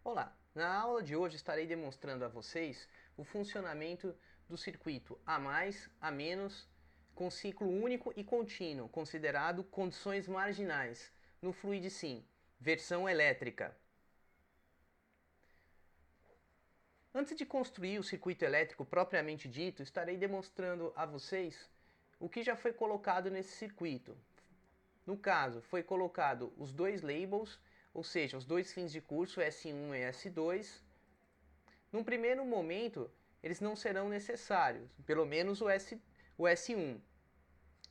Olá! Na aula de hoje estarei demonstrando a vocês o funcionamento do circuito A+, A-, com ciclo único e contínuo, considerado condições marginais, no Fluidsim, versão elétrica. Antes de construir o circuito elétrico propriamente dito, estarei demonstrando a vocês o que já foi colocado nesse circuito. No caso, foi colocado os dois labels, ou seja, os dois fins de curso S1 e S2. Num primeiro momento, eles não serão necessários, pelo menos o S1.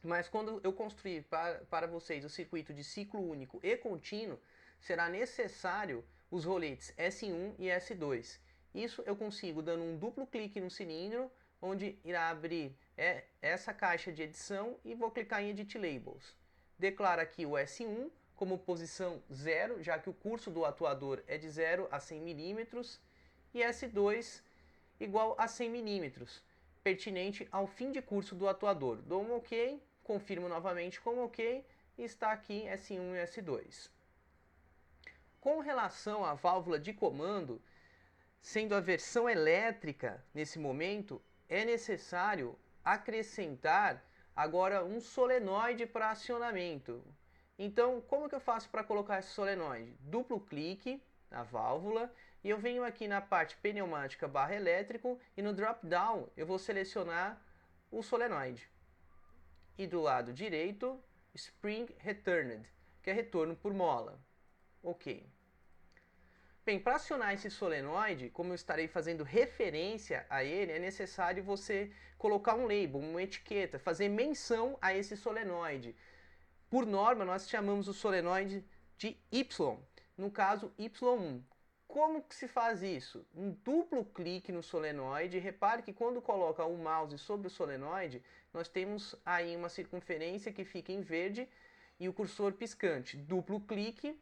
Mas quando eu construir para vocês o circuito de ciclo único e contínuo, será necessário os roletes S1 e S2. Isso eu consigo dando um duplo clique no cilindro, onde irá abrir essa caixa de edição e vou clicar em Edit Labels. Declaro aqui o S1 como posição 0, já que o curso do atuador é de 0 a 100 milímetros, e S2 igual a 100 milímetros, pertinente ao fim de curso do atuador. Dou um OK, confirmo novamente com OK e está aqui S1 e S2. Com relação à válvula de comando, sendo a versão elétrica nesse momento, é necessário acrescentar agora um solenoide para acionamento. Então, como que eu faço para colocar esse solenoide? Duplo clique na válvula e eu venho aqui na parte pneumática barra elétrico e no drop down eu vou selecionar o solenoide. E do lado direito, Spring Returned, que é retorno por mola. OK. Bem, para acionar esse solenoide, como eu estarei fazendo referência a ele, é necessário você colocar um label, uma etiqueta, fazer menção a esse solenoide. Por norma, nós chamamos o solenoide de Y, no caso Y1. Como que se faz isso? Um duplo clique no solenoide. Repare que quando coloca o mouse sobre o solenoide, nós temos aí uma circunferência que fica em verde e o cursor piscante. Duplo clique,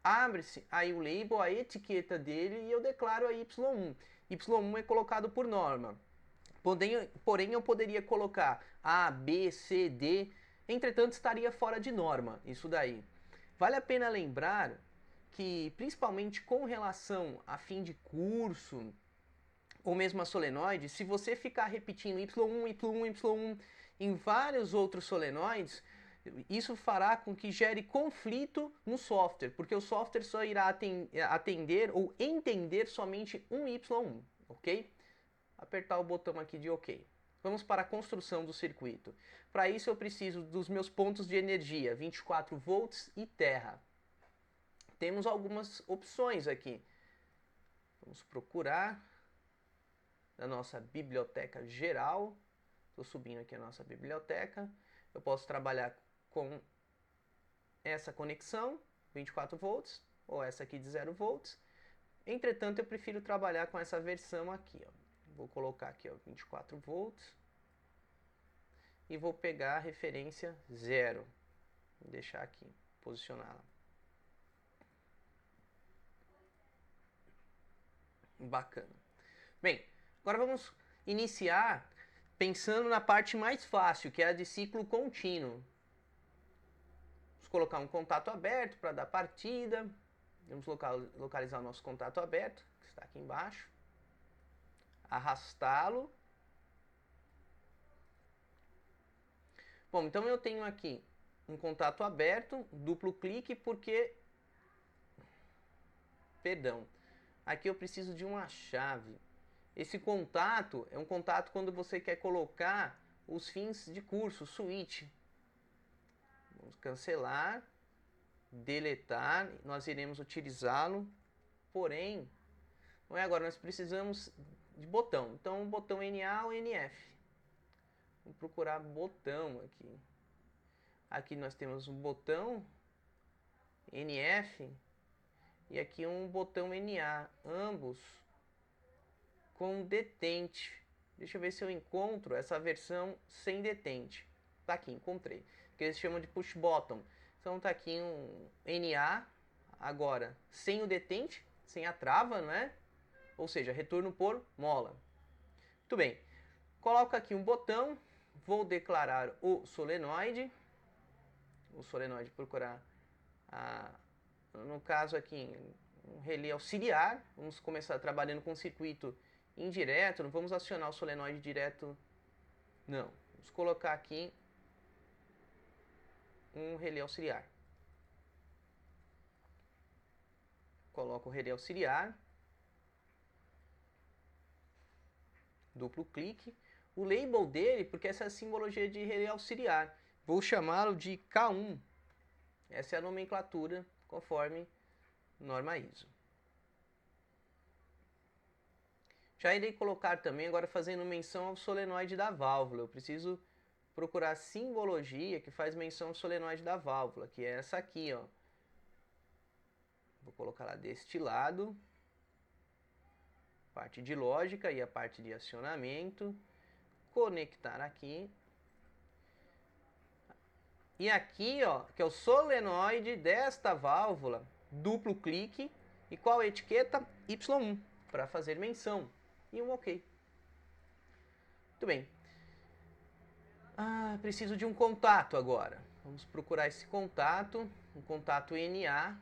abre-se aí o label, a etiqueta dele e eu declaro a Y1. Y1 é colocado por norma. Porém, eu poderia colocar A, B, C, D, entretanto estaria fora de norma isso daí. Vale a pena lembrar que, principalmente com relação a fim de curso, ou mesmo a solenoide, se você ficar repetindo Y1, Y1, Y1 em vários outros solenoides, isso fará com que gere conflito no software, porque o software só irá atender ou entender somente um Y1, ok? Apertar o botão aqui de OK. Vamos para a construção do circuito. Para isso eu preciso dos meus pontos de energia, 24 volts e terra. Temos algumas opções aqui. Vamos procurar na nossa biblioteca geral. Estou subindo aqui a nossa biblioteca. Eu posso trabalhar com essa conexão, 24 volts, ou essa aqui de 0 volts. Entretanto, eu prefiro trabalhar com essa versão aqui. Ó. Vou colocar aqui ó, 24 volts. E vou pegar a referência 0. Vou deixar aqui, posicioná-la. Bacana. Bem, agora vamos iniciar pensando na parte mais fácil, que é a de ciclo contínuo. Vamos colocar um contato aberto para dar partida. Vamos localizar o nosso contato aberto, que está aqui embaixo. Arrastá-lo. Bom, então eu tenho aqui um contato aberto, duplo clique, porque... Perdão. Aqui eu preciso de uma chave. Esse contato é um contato quando você quer colocar os fins de curso, switch. Vamos cancelar, deletar, nós iremos utilizá-lo, porém, não é agora, nós precisamos de botão. Então, botão NA ou NF. Vamos procurar botão aqui. Aqui nós temos um botão NF e aqui um botão NA, ambos com detente. Deixa eu ver se eu encontro essa versão sem detente. Tá aqui, encontrei. Que eles chamam de push button. Então tá aqui um NA, agora sem o detente, sem a trava, não é? Ou seja, retorno por mola. Muito bem. Coloco aqui um botão, vou declarar o solenoide. O solenoide procurar no caso aqui, um relé auxiliar. Vamos começar trabalhando com circuito indireto, não vamos acionar o solenoide direto, não. Vamos colocar aqui um relé auxiliar. Coloco o relé auxiliar, duplo clique. O label dele, porque essa é a simbologia de relé auxiliar, vou chamá-lo de K1. Essa é a nomenclatura conforme norma ISO. Já irei colocar também, agora fazendo menção ao solenoide da válvula. Eu preciso procurar a simbologia que faz menção ao solenoide da válvula, que é essa aqui, ó. Vou colocar lá deste lado, parte de lógica e a parte de acionamento, conectar aqui. E aqui, ó, que é o solenoide desta válvula, duplo clique, e qual a etiqueta? Y1, para fazer menção. E um OK. Muito bem. Preciso de um contato agora. Vamos procurar esse contato, um contato NA.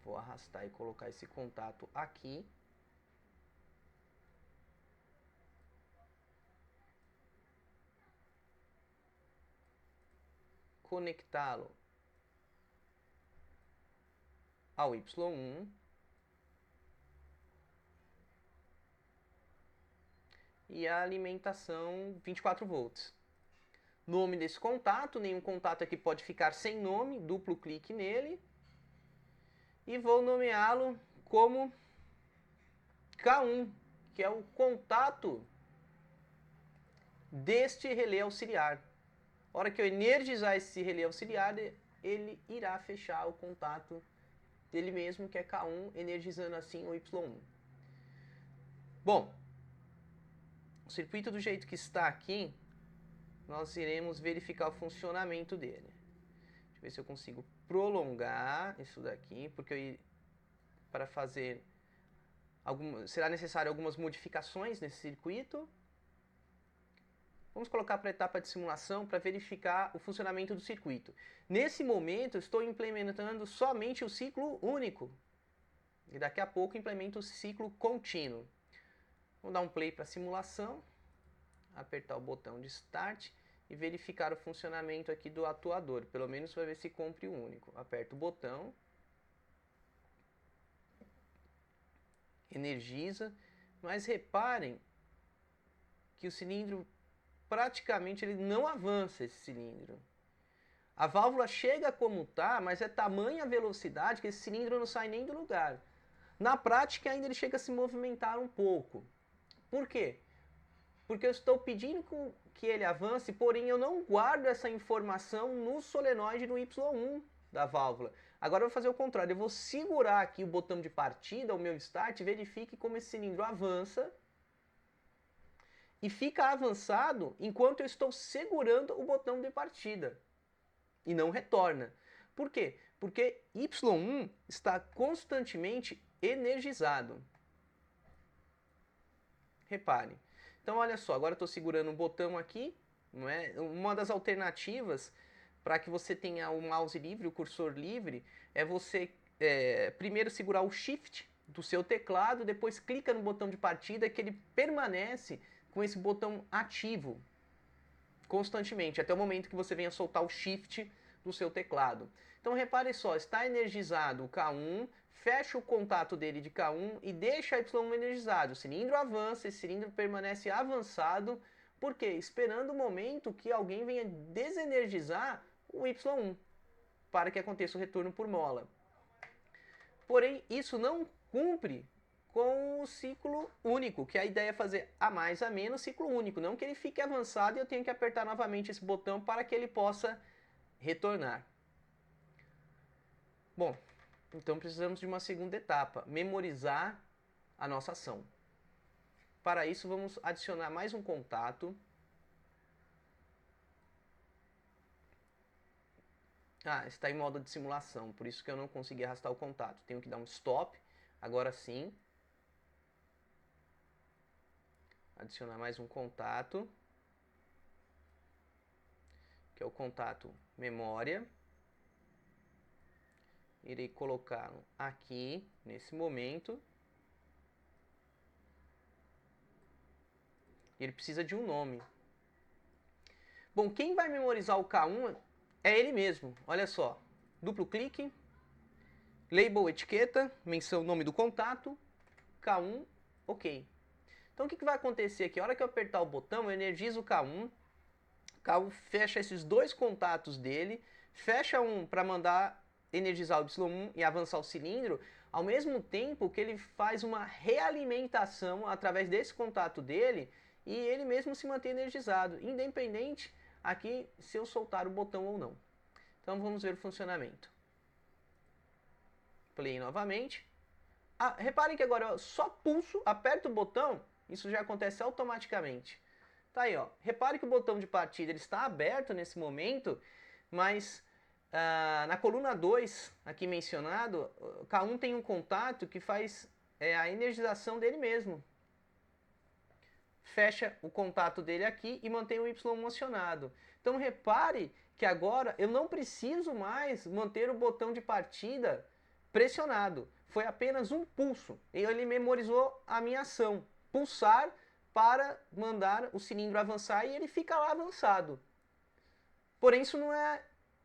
Vou arrastar e colocar esse contato aqui. Conectá-lo ao Y1. E a alimentação 24 volts. Nome desse contato, nenhum contato aqui pode ficar sem nome, duplo clique nele. E vou nomeá-lo como K1, que é o contato deste relé auxiliar. A hora que eu energizar esse relé auxiliar, ele irá fechar o contato dele mesmo, que é K1, energizando assim o Y1. Bom, o circuito do jeito que está aqui, nós iremos verificar o funcionamento dele. Deixa eu ver se eu consigo prolongar isso daqui, porque para fazer será necessário algumas modificações nesse circuito. Vamos colocar para a etapa de simulação para verificar o funcionamento do circuito. Nesse momento, estou implementando somente o ciclo único. E daqui a pouco implemento o ciclo contínuo. Vamos dar um play para a simulação, apertar o botão de Start e verificar o funcionamento aqui do atuador. Pelo menos para ver se cumpre o único. Aperto o botão. Energiza. Mas reparem que o cilindro praticamente ele não avança, esse cilindro. A válvula chega a comutar, mas é tamanha a velocidade que esse cilindro não sai nem do lugar. Na prática ainda ele chega a se movimentar um pouco. Por quê? Porque eu estou pedindo que ele avance, porém eu não guardo essa informação no solenoide no Y1 da válvula. Agora eu vou fazer o contrário, eu vou segurar aqui o botão de partida, o meu start, e verifique como esse cilindro avança. E fica avançado enquanto eu estou segurando o botão de partida. E não retorna. Por quê? Porque Y1 está constantemente energizado. Repare. Então olha só, agora eu estou segurando um botão aqui. Não é? Uma das alternativas para que você tenha o mouse livre, o cursor livre, é você primeiro segurar o Shift do seu teclado, depois clica no botão de partida que ele permanece com esse botão ativo constantemente, até o momento que você venha soltar o Shift do seu teclado. Então repare só, está energizado o K1, fecha o contato dele de K1 e deixa Y1 energizado. O cilindro avança, esse cilindro permanece avançado, por quê? Esperando o momento que alguém venha desenergizar o Y1, para que aconteça o retorno por mola. Porém, isso não cumpre com o ciclo único, que a ideia é fazer a mais a menos ciclo único, não que ele fique avançado e eu tenha que apertar novamente esse botão para que ele possa retornar. Bom, então precisamos de uma segunda etapa, memorizar a nossa ação. Para isso vamos adicionar mais um contato. Está em modo de simulação, por isso que eu não consegui arrastar o contato. Tenho que dar um stop, agora sim. Adicionar mais um contato, que é o contato memória. irei colocá-lo aqui, nesse momento. Ele precisa de um nome. Bom, quem vai memorizar o K1 é ele mesmo. Olha só. Duplo clique, label etiqueta, menção nome do contato, K1, ok. Então o que vai acontecer aqui? A hora que eu apertar o botão, eu energizo o K1. O K1 fecha esses dois contatos dele, fecha um para mandar energizar o Y1 e avançar o cilindro, ao mesmo tempo que ele faz uma realimentação através desse contato dele e ele mesmo se mantém energizado, independente aqui se eu soltar o botão ou não. Então vamos ver o funcionamento. Play novamente. Reparem que agora eu só pulso, aperto o botão, isso já acontece automaticamente. Tá aí, ó. Repare que o botão de partida ele está aberto nesse momento, mas na coluna 2, aqui mencionado, K1 tem um contato que faz a energização dele mesmo. Fecha o contato dele aqui e mantém o Y1 acionado. Então repare que agora eu não preciso mais manter o botão de partida pressionado. Foi apenas um pulso. E ele memorizou a minha ação. Pulsar para mandar o cilindro avançar e ele fica lá avançado. Porém, isso não é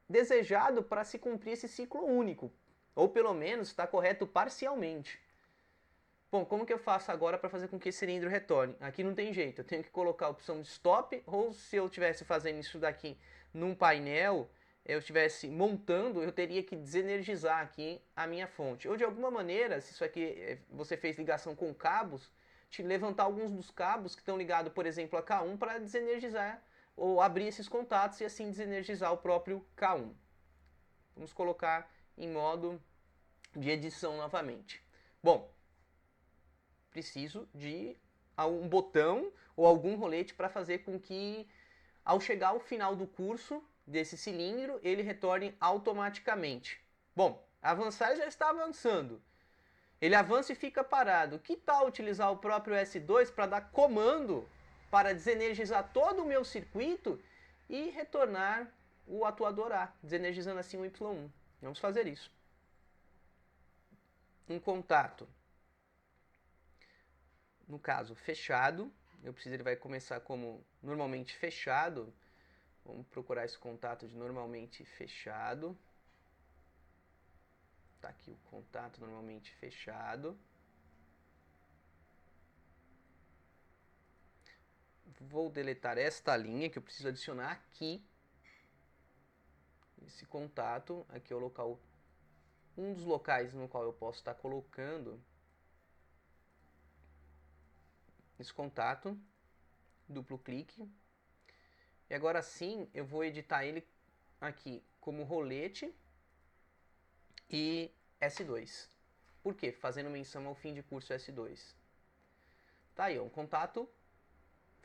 desejado para se cumprir esse ciclo único. Ou pelo menos está correto parcialmente. Bom, como que eu faço agora para fazer com que esse cilindro retorne? Aqui não tem jeito, eu tenho que colocar a opção de stop, ou se eu estivesse fazendo isso daqui num painel, eu estivesse montando, eu teria que desenergizar aqui a minha fonte. Ou de alguma maneira, se isso aqui você fez ligação com cabos, te levantar alguns dos cabos que estão ligados, por exemplo, a K1 para desenergizar ou abrir esses contatos e assim desenergizar o próprio K1. Vamos colocar em modo de edição novamente. Bom, preciso de um botão ou algum rolete para fazer com que, ao chegar ao final do curso desse cilindro, ele retorne automaticamente. Bom, avançar já está avançando. Ele avança e fica parado. Que tal utilizar o próprio S2 para dar comando para desenergizar todo o meu circuito e retornar o atuador A, desenergizando assim o Y1. Vamos fazer isso. Um contato, no caso, fechado. Ele vai começar como normalmente fechado. Vamos procurar esse contato de normalmente fechado. Está aqui o contato normalmente fechado. Vou deletar esta linha que eu preciso adicionar aqui. Esse contato, aqui é o local, um dos locais no qual eu posso estar colocando esse contato. Duplo clique. E agora sim eu vou editar ele aqui como rolete e S2. Por quê? Fazendo menção ao fim de curso S2. Tá aí, ó, um contato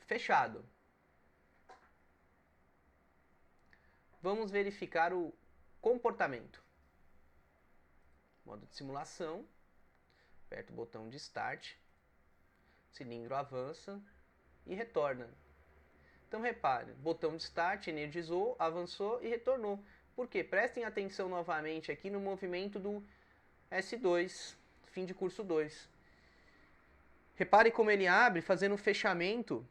fechado. Vamos verificar o comportamento. Modo de simulação. Aperto o botão de Start. O cilindro avança e retorna. Então repare, botão de Start energizou, avançou e retornou. Por quê? Prestem atenção novamente aqui no movimento do S2, fim de curso 2. Repare como ele abre, fazendo um fechamento,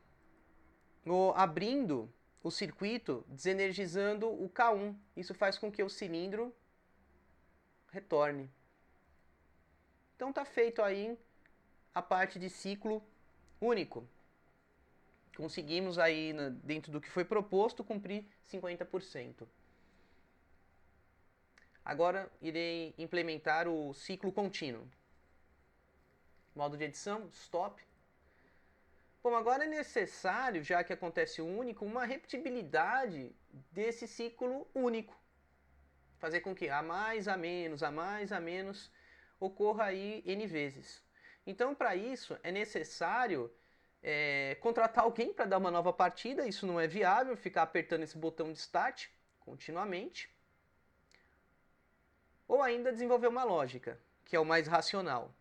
ou abrindo o circuito, desenergizando o K1. Isso faz com que o cilindro retorne. Então está feito aí a parte de ciclo único. Conseguimos aí, dentro do que foi proposto, cumprir 50%. Agora irei implementar o ciclo contínuo. Modo de edição, stop. Bom, agora é necessário, já que acontece o único, uma repetibilidade desse ciclo único. Fazer com que a mais, a menos, ocorra aí N vezes. Então, para isso, é necessário contratar alguém para dar uma nova partida. Isso não é viável, ficar apertando esse botão de Start continuamente. Ou ainda desenvolver uma lógica, que é o mais racional.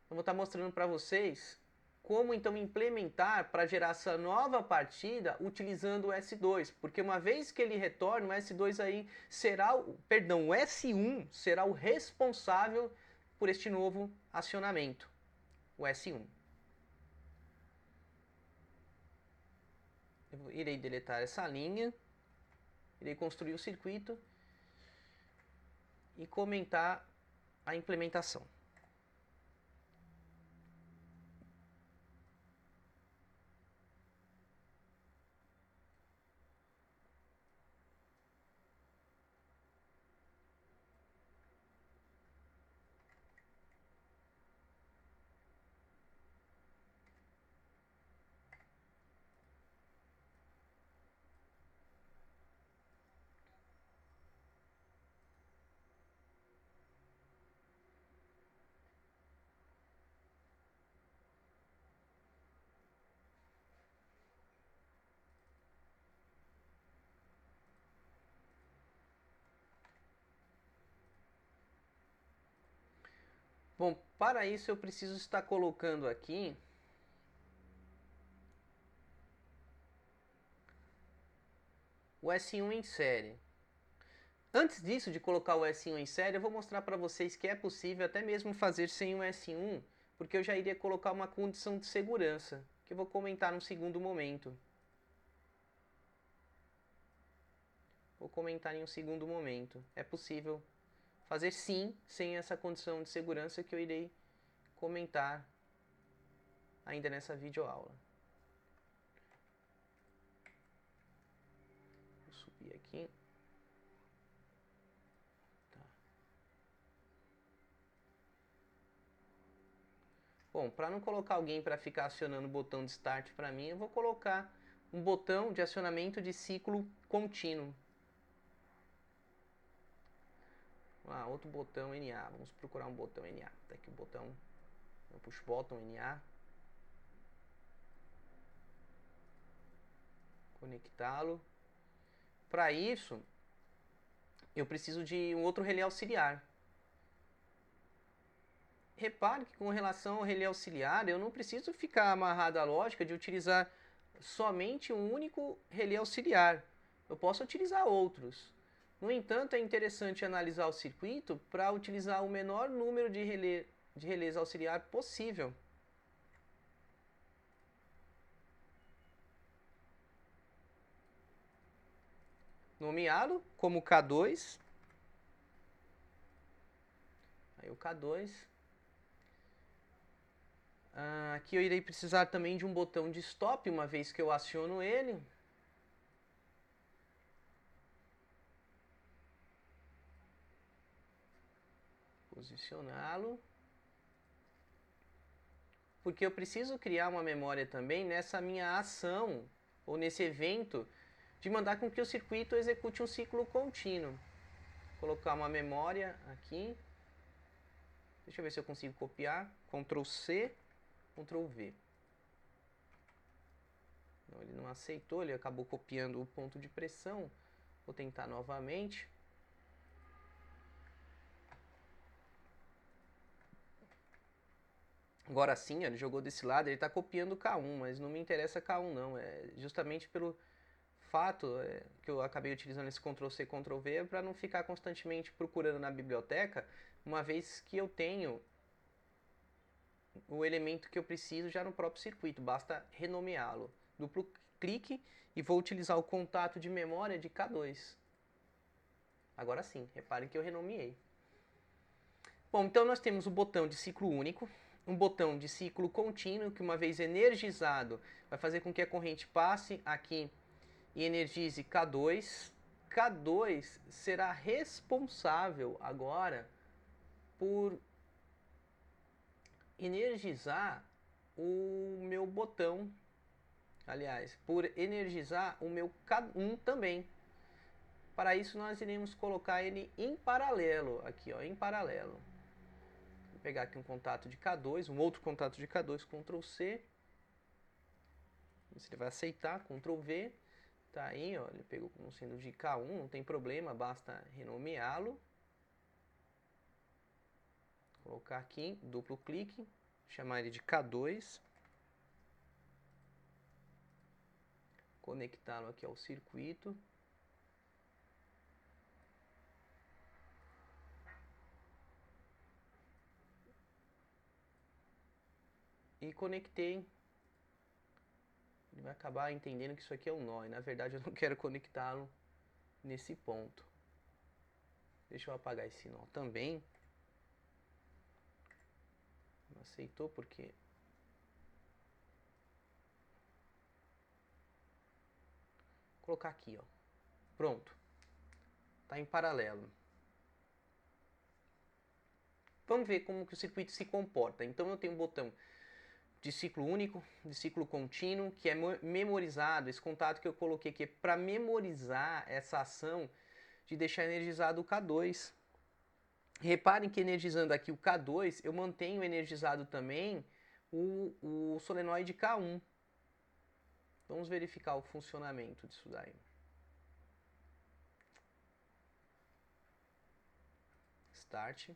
Eu vou estar mostrando para vocês como então implementar para gerar essa nova partida utilizando o S2, porque uma vez que ele retorna, o S2 aí será, o S1 será o responsável por este novo acionamento, o S1. Eu irei deletar essa linha, irei construir o circuito e comentar a implementação. Bom, para isso eu preciso estar colocando aqui o S1 em série. Antes disso, de colocar o S1 em série, eu vou mostrar para vocês que é possível até mesmo fazer sem o S1, porque eu já iria colocar uma condição de segurança, que eu vou comentar num segundo momento. Vou comentar em um segundo momento. É possível fazer sim, sem essa condição de segurança que eu irei comentar ainda nessa videoaula. Vou subir aqui. Tá. Bom, para não colocar alguém para ficar acionando o botão de start para mim, eu vou colocar um botão de acionamento de ciclo contínuo. Ah, outro botão NA. Vamos procurar um botão NA. Tá aqui o botão. Eu puxo botão NA. Conectá-lo. Para isso, eu preciso de um outro relé auxiliar. Repare que com relação ao relé auxiliar, eu não preciso ficar amarrado à lógica de utilizar somente um único relé auxiliar. Eu posso utilizar outros. No entanto, é interessante analisar o circuito para utilizar o menor número de relés auxiliar possível. Nomeá-lo como K2. Aí o K2. Aqui eu irei precisar também de um botão de stop, uma vez que eu aciono ele. Posicioná-lo. Porque eu preciso criar uma memória também nessa minha ação, ou nesse evento, de mandar com que o circuito execute um ciclo contínuo. Vou colocar uma memória aqui. Deixa eu ver se eu consigo copiar. Ctrl C, Ctrl V. Não, ele não aceitou, ele acabou copiando o ponto de pressão. Vou tentar novamente. Agora sim, ele jogou desse lado, ele está copiando o K1, mas não me interessa K1 não. É justamente pelo fato que eu acabei utilizando esse Ctrl C, Ctrl V para não ficar constantemente procurando na biblioteca, uma vez que eu tenho o elemento que eu preciso já no próprio circuito, basta renomeá-lo. Duplo clique e vou utilizar o contato de memória de K2. Agora sim, reparem que eu renomeei. Bom, então nós temos o botão de ciclo único, um botão de ciclo contínuo, que uma vez energizado, vai fazer com que a corrente passe aqui e energize K2. K2 será responsável agora por energizar o meu botão, aliás, por energizar o meu K1 também. Para isso nós iremos colocar ele em paralelo, aqui ó, em paralelo. Vou pegar aqui um contato de K2, um outro contato de K2, Ctrl C. Você vai aceitar, Ctrl V. Tá aí, ó, ele pegou como sendo de K1, não tem problema, basta renomeá-lo. Colocar aqui, duplo clique, chamar ele de K2. conectá-lo aqui ao circuito. E conectei. Ele vai acabar entendendo que isso aqui é um nó. E na verdade eu não quero conectá-lo nesse ponto. Deixa eu apagar esse nó também. Não aceitou porque... Vou colocar aqui, ó. Pronto. Tá em paralelo. Vamos ver como que o circuito se comporta. Então eu tenho um botão de ciclo único, de ciclo contínuo, que é memorizado. Esse contato que eu coloquei aqui é para memorizar essa ação de deixar energizado o K2. Reparem que energizando aqui o K2, eu mantenho energizado também o solenoide K1. Vamos verificar o funcionamento disso daí. Start.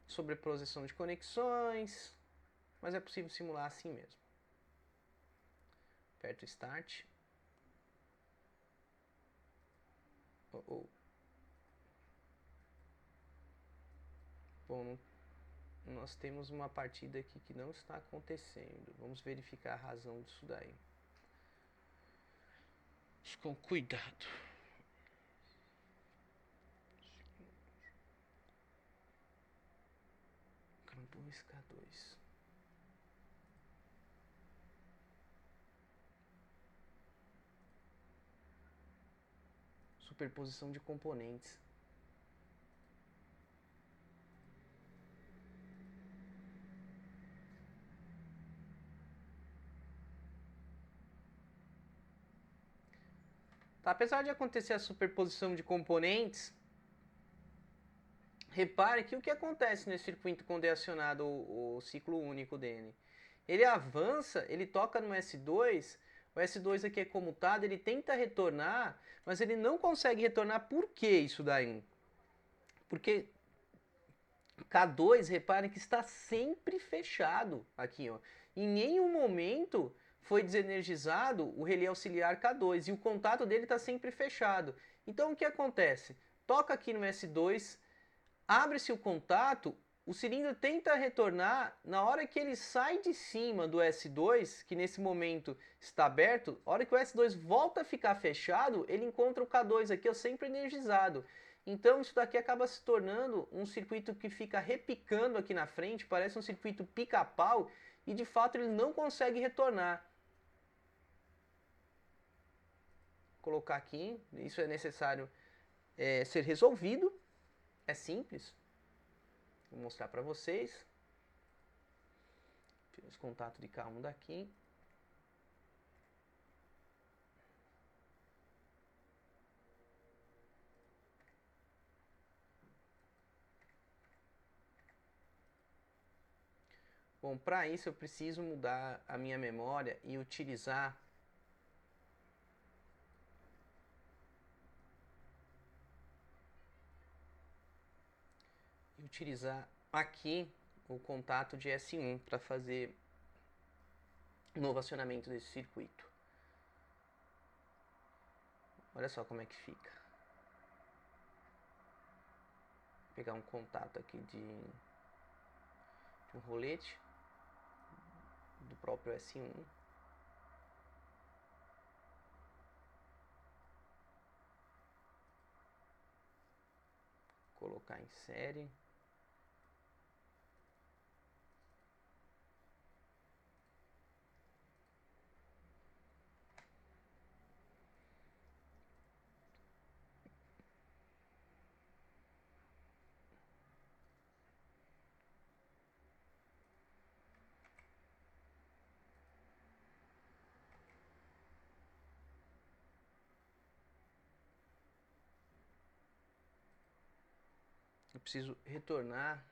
Sobreposição de conexões, mas é possível simular assim mesmo. Aperto Start. Bom, nós temos uma partida aqui que não está acontecendo. Vamos verificar a razão disso daí. Com cuidado. K2, K2. Superposição de componentes. Tá, apesar de acontecer a superposição de componentes, repare que o que acontece nesse circuito quando é acionado o ciclo único dele? Ele avança, ele toca no S2, o S2 aqui é comutado, ele tenta retornar, mas ele não consegue retornar. Por que isso daí? Porque K2, reparem que está sempre fechado aqui, ó. Em nenhum momento foi desenergizado o relé auxiliar K2 e o contato dele está sempre fechado. Então o que acontece? Toca aqui no S2, abre-se o contato, o cilindro tenta retornar, na hora que ele sai de cima do S2, que nesse momento está aberto, a hora que o S2 volta a ficar fechado, ele encontra o K2 aqui, ó, sempre energizado. Então isso daqui acaba se tornando um circuito que fica repicando aqui na frente, parece um circuito pica-pau, e de fato ele não consegue retornar. Vou colocar aqui, isso é necessário ser resolvido, é simples. Vou mostrar para vocês. Fiz contato de K1 daqui. Bom, para isso eu preciso mudar a minha memória e utilizar aqui o contato de S1 para fazer o novo acionamento desse circuito. Olha só como é que fica. Vou pegar um contato aqui de um rolete do próprio S1. Colocar em série. Eu preciso retornar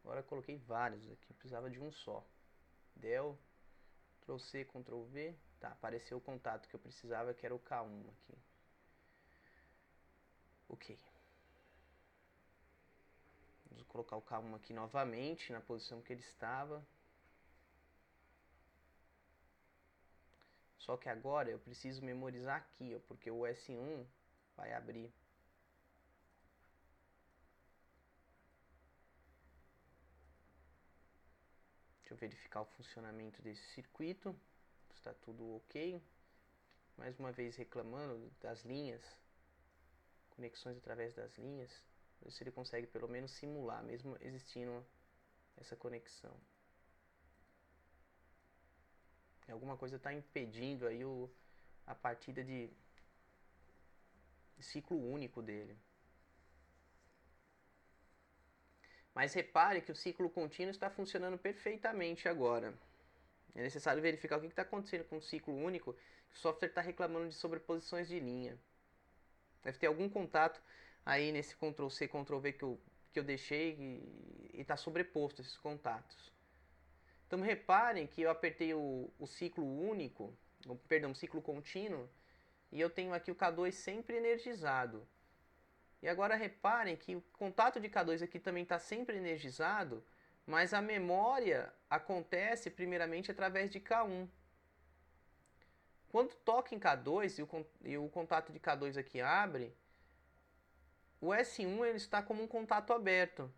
agora eu coloquei vários aqui, eu precisava de um só. Del, Ctrl C, Ctrl V. Tá, apareceu o contato que eu precisava, que era o K1 aqui. Ok. Vamos colocar o K1 aqui novamente, na posição que ele estava. Só que agora eu preciso memorizar aqui, ó, porque o S1 vai abrir. Deixa eu verificar o funcionamento desse circuito. Está tudo ok. Mais uma vez reclamando das linhas, conexões através das linhas. Ver se ele consegue pelo menos simular, mesmo existindo essa conexão. Alguma coisa está impedindo aí a partida de ciclo único dele. Mas repare que o ciclo contínuo está funcionando perfeitamente agora. É necessário verificar o que está acontecendo com o ciclo único. O software está reclamando de sobreposições de linha. Deve ter algum contato aí nesse Ctrl+C, Ctrl+V que eu deixei e está sobreposto esses contatos. Então reparem que eu apertei o ciclo único, perdão, o ciclo contínuo, e eu tenho aqui o K2 sempre energizado. E agora reparem que o contato de K2 aqui também está sempre energizado, mas a memória acontece primeiramente através de K1. Quando toca em K2 e o contato de K2 aqui abre, o S1 ele está como um contato aberto,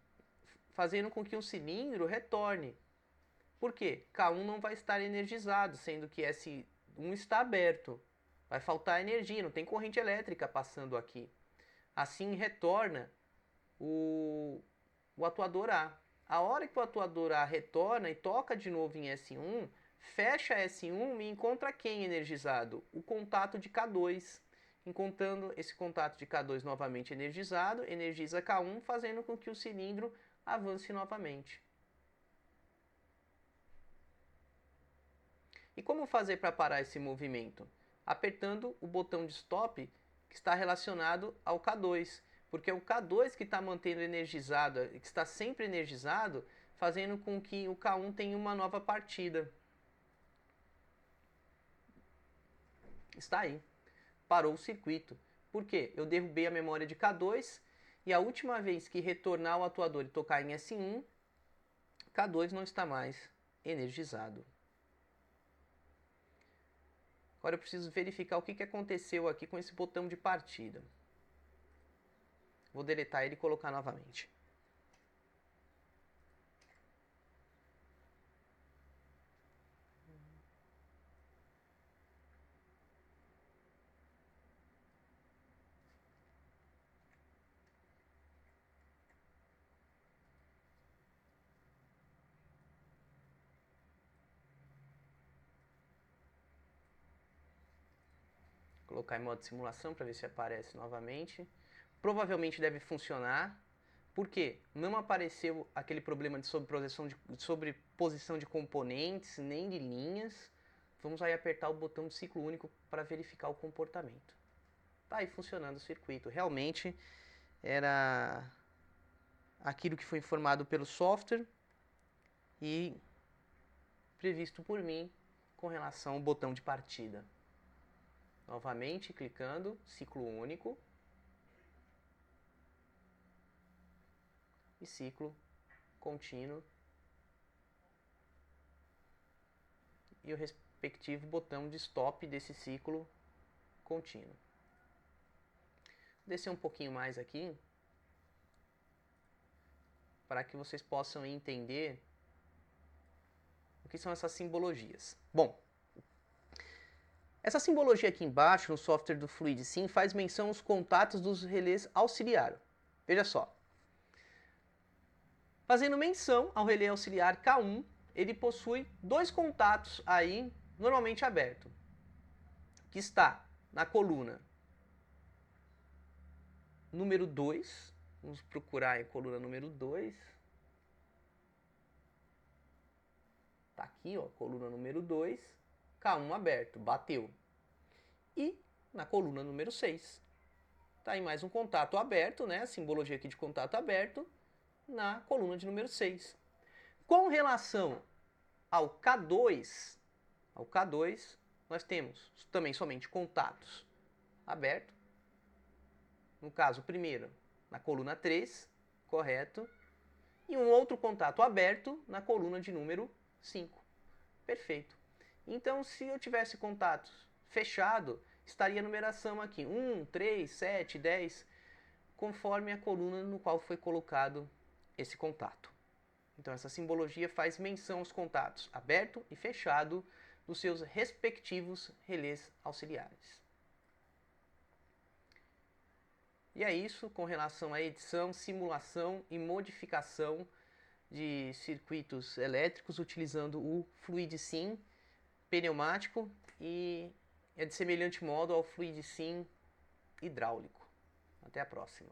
fazendo com que o cilindro retorne. Por quê? K1 não vai estar energizado, sendo que S1 está aberto. Vai faltar energia, não tem corrente elétrica passando aqui. Assim retorna o atuador A. A hora que o atuador A retorna e toca de novo em S1, fecha S1 e encontra quem energizado? O contato de K2. Encontrando esse contato de K2 novamente energizado, energiza K1, fazendo com que o cilindro avance novamente. E como fazer para parar esse movimento? Apertando o botão de stop que está relacionado ao K2, porque é o K2 que está mantendo energizado, que está sempre energizado, fazendo com que o K1 tenha uma nova partida. Está aí. Parou o circuito. Por quê? Eu derrubei a memória de K2 e a última vez que retornar o atuador e tocar em S1, K2 não está mais energizado. Agora eu preciso verificar o que aconteceu aqui com esse botão de partida. Vou deletar ele e colocar novamente. Colocar em modo simulação para ver se aparece novamente. Provavelmente deve funcionar. Por quê? Não apareceu aquele problema de sobreposição de componentes, nem de linhas. Vamos aí apertar o botão de ciclo único para verificar o comportamento. Tá aí funcionando o circuito. Realmente era aquilo que foi informado pelo software e previsto por mim com relação ao botão de partida. Novamente clicando, ciclo único e ciclo contínuo e o respectivo botão de stop desse ciclo contínuo. Vou descer um pouquinho mais aqui para que vocês possam entender o que são essas simbologias. Bom, essa simbologia aqui embaixo no software do FluidSim faz menção aos contatos dos relés auxiliar. Veja só. Fazendo menção ao relé auxiliar K1, ele possui dois contatos aí normalmente abertos, que está na coluna número 2, vamos procurar a coluna número 2, está aqui, ó, coluna número 2, K1 aberto, bateu. E na coluna número 6, está aí mais um contato aberto, né, a simbologia aqui de contato aberto, na coluna de número 6. Com relação ao K2, nós temos também somente contatos abertos. No caso, primeiro, na coluna 3, correto. e um outro contato aberto na coluna de número 5. Perfeito. Então, se eu tivesse contatos fechado, estaria a numeração aqui 1, 3, 7, 10, conforme a coluna no qual foi colocado esse contato. Então, essa simbologia faz menção aos contatos aberto e fechado dos seus respectivos relés auxiliares. E é isso com relação à edição, simulação e modificação de circuitos elétricos utilizando o FluidSim pneumático e é de semelhante modo ao FluidSim hidráulico. Até a próxima.